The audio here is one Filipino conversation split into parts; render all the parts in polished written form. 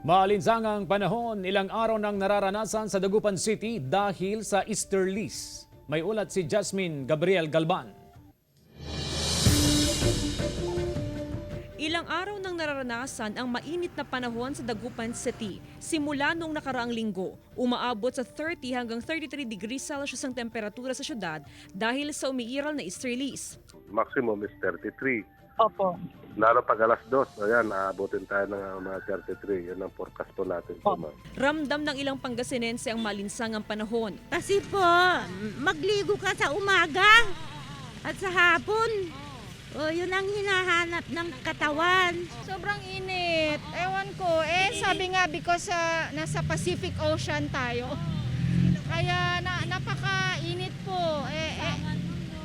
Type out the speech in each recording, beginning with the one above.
Maalinsangang panahon, ilang araw nang nararanasan sa Dagupan City dahil sa easterlies. May ulat si Jasmine Gabriel Galban. Ilang araw nang nararanasan ang mainit na panahon sa Dagupan City. Simula noong nakaraang linggo, umaabot sa 30 hanggang 33 degrees Celsius ang temperatura sa syudad dahil sa umiiral na easterlies. Maximum is 33. Opo. Lalo pag alas 2, ayan, aabutin tayo ng mga 33. Yan ang forecast po natin po, ma'am. Ramdam ng ilang Pangasinense ang malinsangang panahon. Kasi po, magligo ka sa umaga at sa hapon. O, yun ang hinahanap ng katawan. Sobrang init. Ewan ko. Sabi nga because nasa Pacific Ocean tayo. Kaya napaka-init po.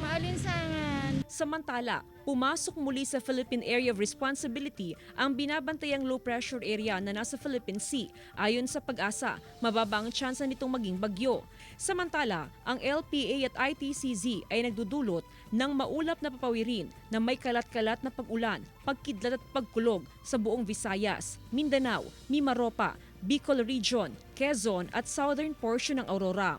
Maalinsangan. Samantala, pumasok muli sa Philippine Area of Responsibility ang binabantayang low pressure area na nasa Philippine Sea. Ayon sa Pag-asa, mababa ang tsansa nitong maging bagyo. Samantala, ang LPA at ITCZ ay nagdudulot ng maulap na papawirin na may kalat-kalat na pag-ulan, pagkidlat at pagkulog sa buong Visayas, Mindanao, Mimaropa, Bicol Region, Quezon at southern portion ng Aurora.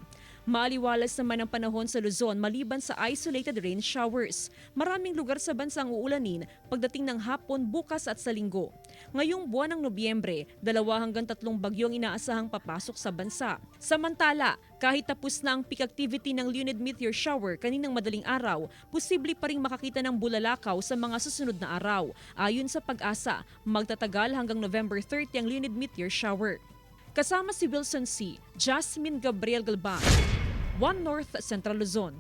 Maaliwalas naman ang panahon sa Luzon maliban sa isolated rain showers. Maraming lugar sa bansa ang uulanin pagdating ng hapon, bukas at sa linggo. Ngayong buwan ng Nobyembre, 2 hanggang 3 bagyo ang inaasahang papasok sa bansa. Samantala, kahit tapos na ang peak activity ng Leonid meteor shower kaninang madaling araw, posible pa ring makakita ng bulalakaw sa mga susunod na araw. Ayon sa Pag-asa, magtatagal hanggang November 30 ang Leonid meteor shower. Kasama si Wilson C., Jasmine Gabriel Galban, One North Central Luzon.